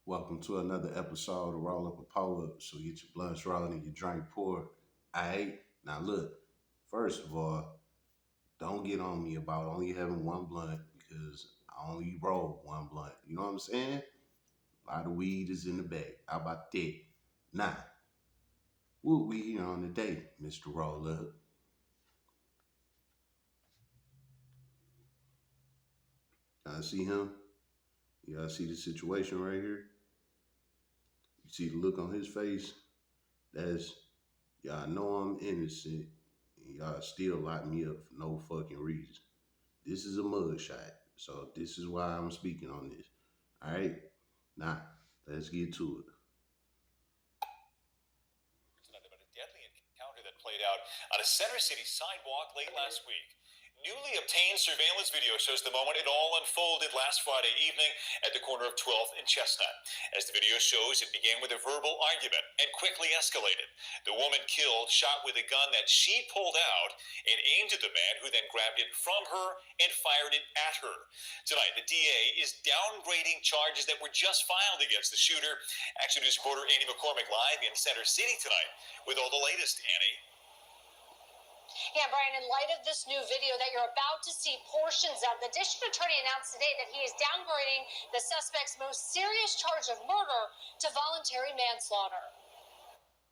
Welcome to another episode of Roll Up a Pull Up. So get your blunts rolling and your drink poured. Alright? Now look, first of all, don't get on me about only having one blunt because I only roll one blunt. You know what I'm saying? A lot of weed is in the bag. How about that? Now, what we here on today, Mr. Roll Up? Y'all see him? Y'all see the situation right here? You see the look on his face? That's y'all know I'm innocent and y'all still lock me up for no fucking reason. This is a mugshot. So this is why I'm speaking on this. Alright? Now, let's get to it. About a deadly encounter that played out on a Center City sidewalk late last week. Newly obtained surveillance video shows the moment it all unfolded last Friday evening at the corner of 12th and Chestnut. As the video shows, it began with a verbal argument and quickly escalated. The woman killed shot with a gun that she pulled out and aimed at the man, who then grabbed it from her and fired it at her. Tonight, the DA is downgrading charges that were just filed against the shooter. Action News reporter Annie McCormick live in Center City tonight with all the latest. Annie. Yeah, Brian, in light of this new video that you're about to see portions of, the district attorney announced today that he is downgrading the suspect's most serious charge of murder to voluntary manslaughter.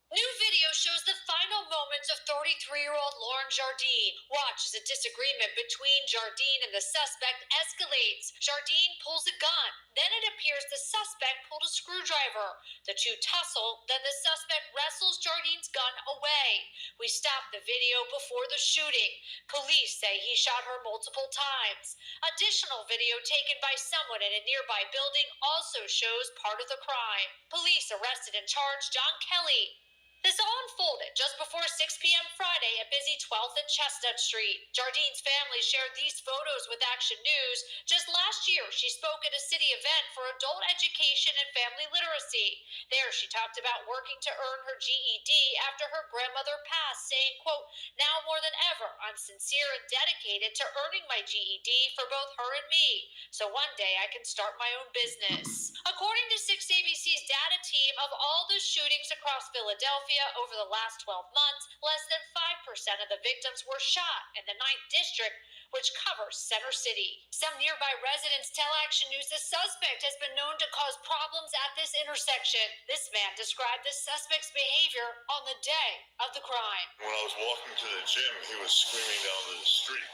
New video shows the final moments of 33-year-old Lauren Jardine. Watch as a disagreement between Jardine and the suspect escalates. Jardine pulls a gun. Then it appears the suspect pulled a screwdriver. The two tussle, then the suspect wrestles Jardine's gun away. We stopped the video before the shooting. Police say he shot her multiple times. Additional video taken by someone in a nearby building also shows part of the crime. Police arrested and charged John Kelly. This all unfolded just before 6 p.m. Friday at busy 12th and Chestnut Street. Jardine's family shared these photos with Action News. Just last year, she spoke at a city event for adult education and family literacy. There, she talked about working to earn her GED after her grandmother passed, saying, quote, "Now more than ever, I'm sincere and dedicated to earning my GED for both her and me, so one day I can start my own business." According to 6 ABC's data team, of all the shootings across Philadelphia over the last 12 months, less than 5% of the victims were shot in the 9th District, which covers Center City. Some nearby residents tell Action News the suspect has been known to cause problems at this intersection. This man described the suspect's behavior on the day of the crime. When I was walking to the gym, he was screaming down the street.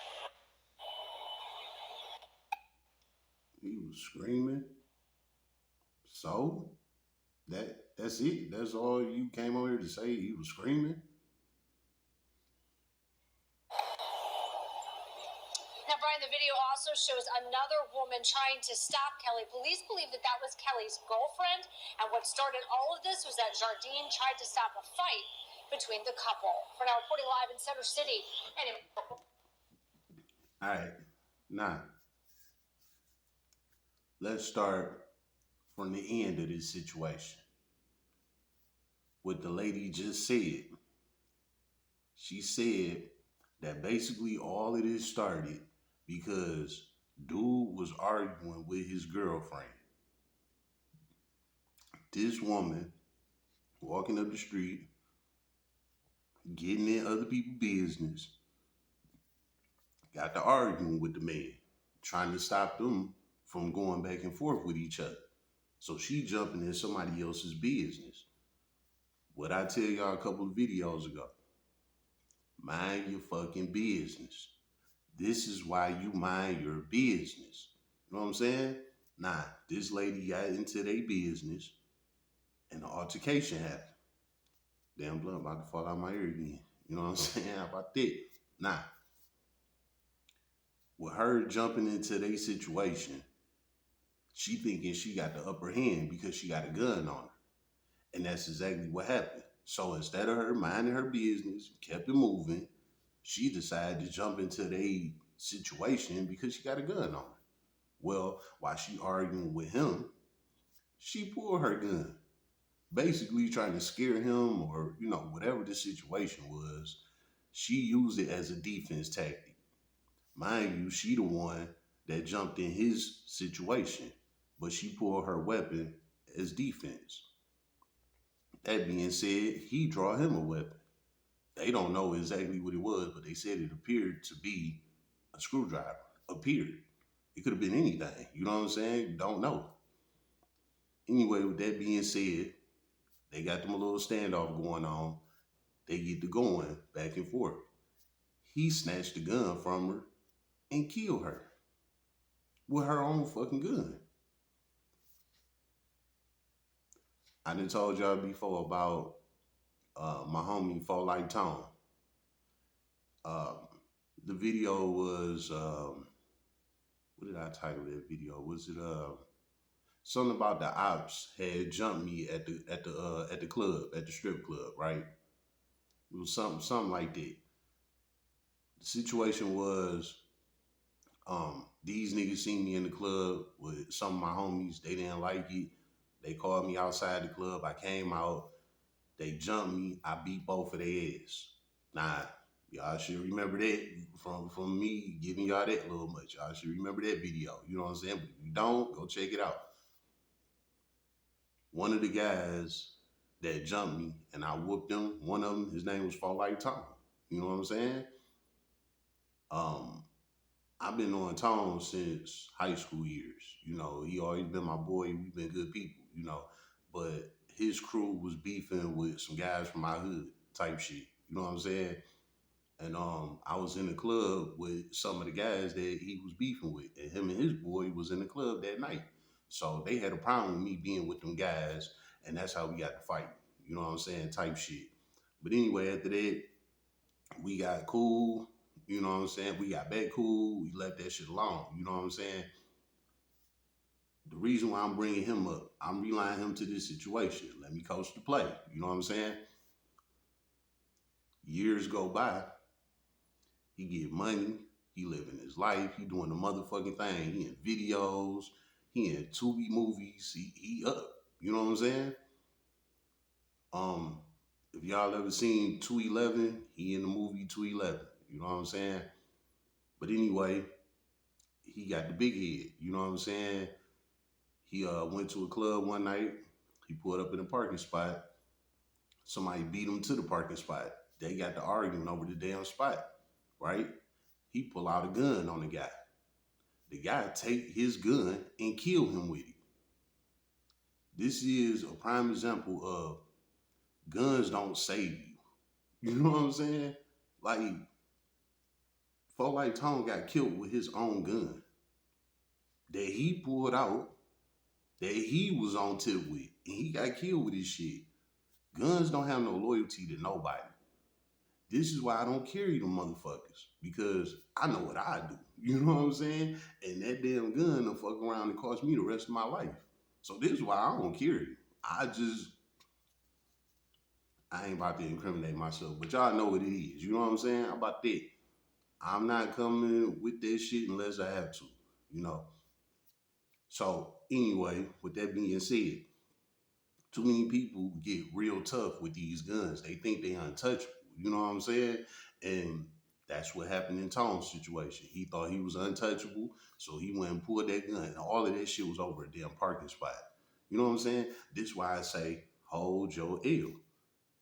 He was screaming. So? That's it? That's all you came over here to say? He was screaming? Now, Brian, the video also shows another woman trying to stop Kelly. Police believe that that was Kelly's girlfriend, and what started all of this was that Jardine tried to stop a fight between the couple. For now, reporting live in Center City. All right. Now, let's start from the end of this situation. What the lady just said. She said that basically all of this started because dude was arguing with his girlfriend. This woman walking up the street, getting in other people's business, got to arguing with the man, trying to stop them from going back and forth with each other. So she jumping in somebody else's business. What I tell y'all a couple of videos ago, mind your fucking business. This is why you mind your business. You know what I'm saying? Nah, this lady got into their business and the altercation happened. Damn blood about to fall out my ear again. You know what I'm saying? How about that? Nah. With her jumping into their situation, she thinking she got the upper hand because she got a gun on her. And that's exactly what happened. So instead of her minding her business, kept it moving, she decided to jump into their situation because she got a gun on her. Well, while she arguing with him, she pulled her gun. Basically trying to scare him or, whatever the situation was, she used it as a defense tactic. Mind you, she the one that jumped in his situation, but she pulled her weapon as defense. That being said, he draw him a weapon. They don't know exactly what it was, but they said it appeared to be a screwdriver. Appeared. It could have been anything. You know what I'm saying? Don't know. Anyway, with that being said, they got them a little standoff going on. They get to going back and forth. He snatched the gun from her and killed her with her own fucking gun. I done told y'all before about my homie Fall Like Tone. Um, the video was what did I title that video? Was it something about the ops had jumped me at the club, at the strip club, right? It was something like that. The situation was these niggas seen me in the club with some of my homies. They didn't like it. They called me outside the club. I came out. They jumped me. I beat both of their ass. Nah, y'all should remember that from me giving y'all that little much. Y'all should remember that video. You know what I'm saying? But if you don't, go check it out. One of the guys that jumped me and I whooped him, one of them, his name was Fall Like Tom. You know what I'm saying? I've been on Tom since high school years. You know, he always been my boy. We've been good people, you know. But his crew was beefing with some guys from my hood type shit. You know what I'm saying? And I was in the club with some of the guys that he was beefing with. And him and his boy was in the club that night. So they had a problem with me being with them guys. And that's how we got to fight. You know what I'm saying? Type shit. But anyway, after that, we got cool. You know what I'm saying? We got back cool. We left that shit alone. You know what I'm saying? The reason why I'm bringing him up, I'm relying him to this situation. Let me coach the play. You know what I'm saying? Years go by. He get money. He living his life. He doing the motherfucking thing. He in videos. He in Tubi movies. He up. You know what I'm saying? If y'all ever seen 211, he in the movie 211. You know what I'm saying? But anyway, he got the big head. You know what I'm saying? He went to a club one night. He pulled up in a parking spot. Somebody beat him to the parking spot. They got to arguing over the damn spot, right? He pull out a gun on the guy. The guy take his gun and kill him with it. This is a prime example of guns don't save you. You know what I'm saying? Like, folk like Tone got killed with his own gun that he pulled out, that he was on tip with, and he got killed with his shit. Guns don't have no loyalty to nobody. This is why I don't carry them motherfuckers, because I know what I do. You know what I'm saying? And that damn gun will fuck around and cost me the rest of my life. So this is why I don't carry it. I ain't about to incriminate myself, but y'all know what it is. You know what I'm saying? How about that? I'm not coming with that shit unless I have to, you know? So anyway, with that being said, too many people get real tough with these guns. They think they untouchable. You know what I'm saying? And that's what happened in Tone's situation. He thought he was untouchable, so he went and pulled that gun. And all of that shit was over a damn parking spot. You know what I'm saying? This is why I say, hold your L.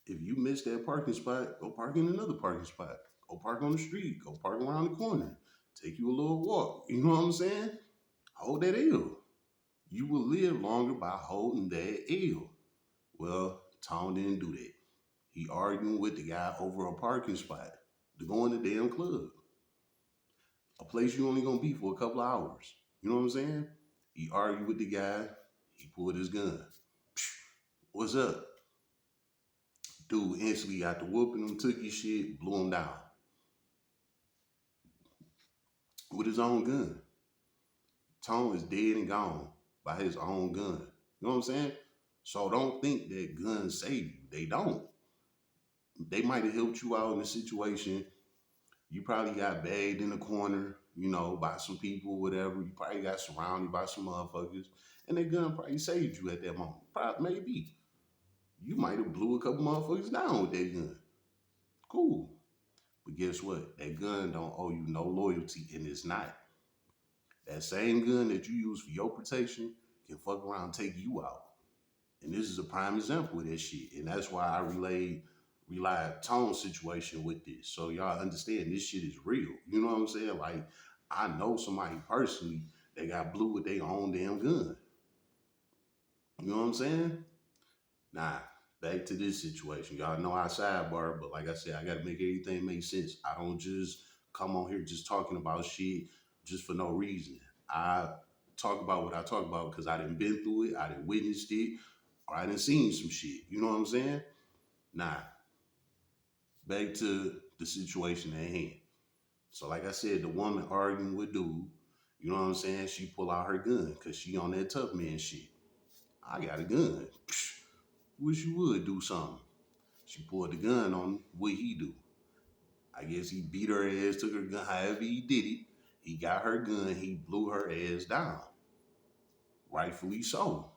If you miss that parking spot, go park in another parking spot. Go park on the street. Go park around the corner. Take you a little walk. You know what I'm saying? Hold that L. You will live longer by holding that L. Well, Tone didn't do that. He arguing with the guy over a parking spot to go in the damn club. A place you only gonna be for a couple of hours. You know what I'm saying? He argued with the guy. He pulled his gun. What's up? Dude instantly got to whooping him, took his shit, blew him down. With his own gun. Tone is dead and gone by his own gun. You know what I'm saying? So don't think that guns save you. They don't. They might have helped you out in a situation. You probably got bagged in a corner, you know, by some people, whatever. You probably got surrounded by some motherfuckers. And that gun probably saved you at that moment. Probably, maybe. You might have blew a couple motherfuckers down with that gun. Cool. But guess what? That gun don't owe you no loyalty, and it's not. That same gun that you use for your protection can fuck around and take you out. And this is a prime example of that shit. And that's why I rely tone situation with this. So y'all understand this shit is real. You know what I'm saying? Like, I know somebody personally that got blew with their own damn gun. You know what I'm saying? Nah, back to this situation. Y'all know I sidebar, but like I said, I gotta make everything make sense. I don't just come on here just talking about shit just for no reason. I talk about what I talk about because I didn't been through it, I didn't witnessed it, or I didn't seen some shit. You know what I'm saying? Nah, back to the situation at hand. So like I said, the woman arguing with dude, you know what I'm saying? She pull out her gun because she on that tough man shit. I got a gun. Psh, wish you would do something. She pulled the gun on him. What he do? I guess he beat her ass, took her gun. However he did it, he got her gun. He blew her ass down. Rightfully so.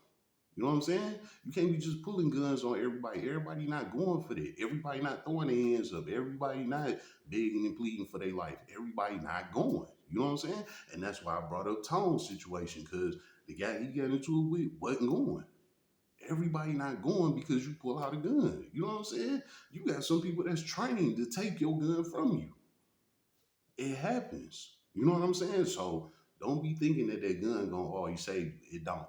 You know what I'm saying? You can't be just pulling guns on everybody. Everybody not going for that. Everybody not throwing their hands up. Everybody not begging and pleading for their life. Everybody not going. You know what I'm saying? And that's why I brought up Tone's situation, because the guy he got into it with wasn't going. Everybody not going because you pull out a gun. You know what I'm saying? You got some people that's trained to take your gun from you. It happens. You know what I'm saying? So don't be thinking that gun gonna always save you. It don't.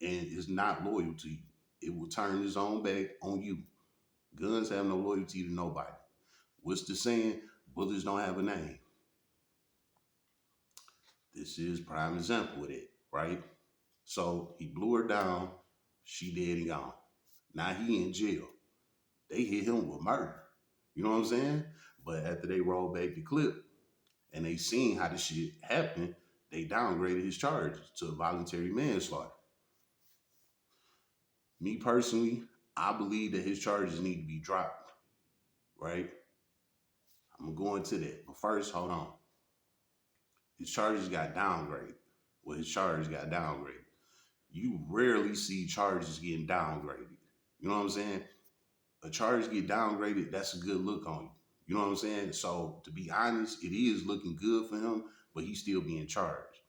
And it's not loyal to you. It will turn its own back on you. Guns have no loyalty to nobody. What's the saying? Bullets don't have a name. This is prime example of it, right? So he blew her down. She dead and gone. Now he in jail. They hit him with murder. You know what I'm saying? But after they rolled back the clip and they seen how the shit happened, they downgraded his charges to voluntary manslaughter. Me personally, I believe that his charges need to be dropped, right? I'm gonna go into that. But first, hold on. His charges got downgraded. Well, his charges got downgraded. You rarely see charges getting downgraded. You know what I'm saying? A charge get downgraded, that's a good look on you. You know what I'm saying? So to be honest, it is looking good for him, but he's still being charged.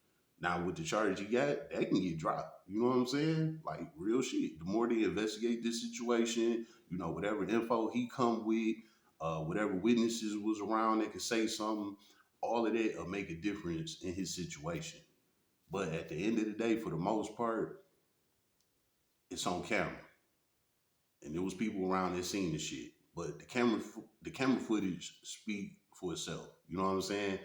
Now with the charge he got, that can get dropped. You know what I'm saying? Like real shit. The more they investigate this situation, you know, whatever info he come with, whatever witnesses was around that could say something, all of that will make a difference in his situation. But at the end of the day, for the most part, it's on camera. And there was people around that seen the shit. But the camera footage speak for itself. You know what I'm saying?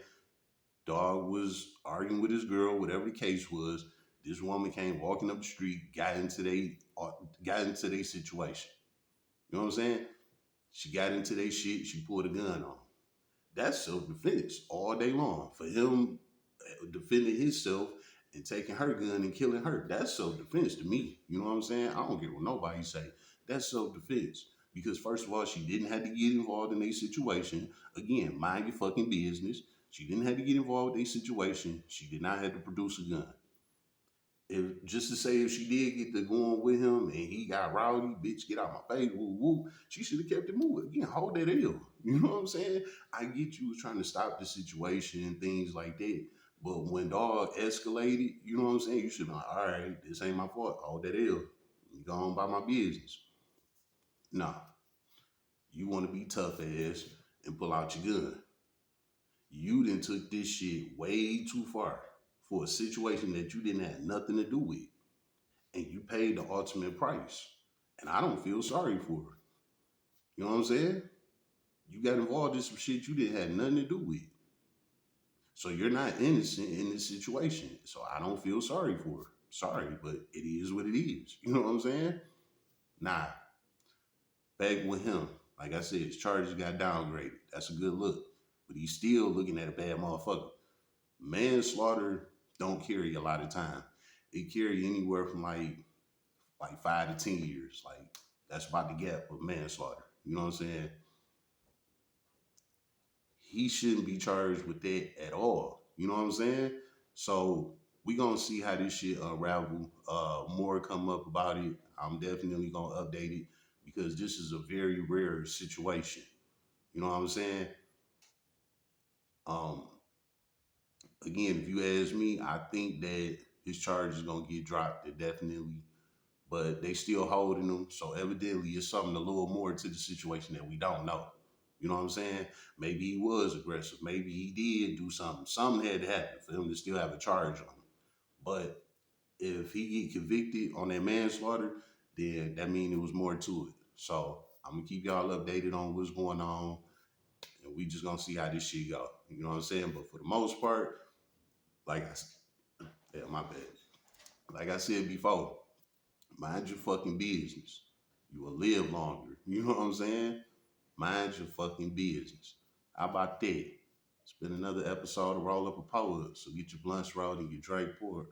Dog was arguing with his girl, whatever the case was. This woman came walking up the street, got into their situation. You know what I'm saying? She got into their shit. She pulled a gun on him. That's self-defense all day long. For him defending himself and taking her gun and killing her, that's self-defense to me. You know what I'm saying? I don't care what nobody say. That's self-defense. Because first of all, she didn't have to get involved in a situation. Again, mind your fucking business. She didn't have to get involved with a situation. She did not have to produce a gun. If just to say if she did get to going with him and he got rowdy, bitch, get out my face, woo woo, she should have kept it moving. Again, hold that L. You know what I'm saying? I get you was trying to stop the situation and things like that. But when dog escalated, you know what I'm saying? You should be like, all right, this ain't my fault. Hold that L. Let me go on by my business. Nah, you want to be tough ass and pull out your gun. You done took this shit way too far for a situation that you didn't have nothing to do with. And you paid the ultimate price. And I don't feel sorry for her. You know what I'm saying? You got involved in some shit you didn't have nothing to do with. So you're not innocent in this situation. So I don't feel sorry for her. Sorry, but it is what it is. You know what I'm saying? Nah. Back with him. Like I said, his charges got downgraded. That's a good look. But he's still looking at a bad motherfucker. Manslaughter don't carry a lot of time. It carry anywhere from like 5 to 10 years. Like that's about the gap of manslaughter. You know what I'm saying? He shouldn't be charged with that at all. You know what I'm saying? So we gonna see how this shit unravel. More come up about it. I'm definitely gonna update it because this is a very rare situation. You know what I'm saying? Um, Again, if you ask me, I think that his charge is gonna get dropped. It definitely but they still holding him. So evidently it's something a little more to the situation that we don't know. You know what I'm saying? Maybe he was aggressive. Maybe he did do something. Something had to happen for him to still have a charge on him. But if he get convicted on that manslaughter, then that means it was more to it. So I'm gonna keep y'all updated on what's going on, and we just gonna see how this shit go. You know what I'm saying? But for the most part, like I said, yeah, my bad. Like I said before, mind your fucking business. You will live longer. You know what I'm saying? Mind your fucking business. How about that? It's been another episode of Roll Up a Poet. So get your blunts rolled and your Drake poured.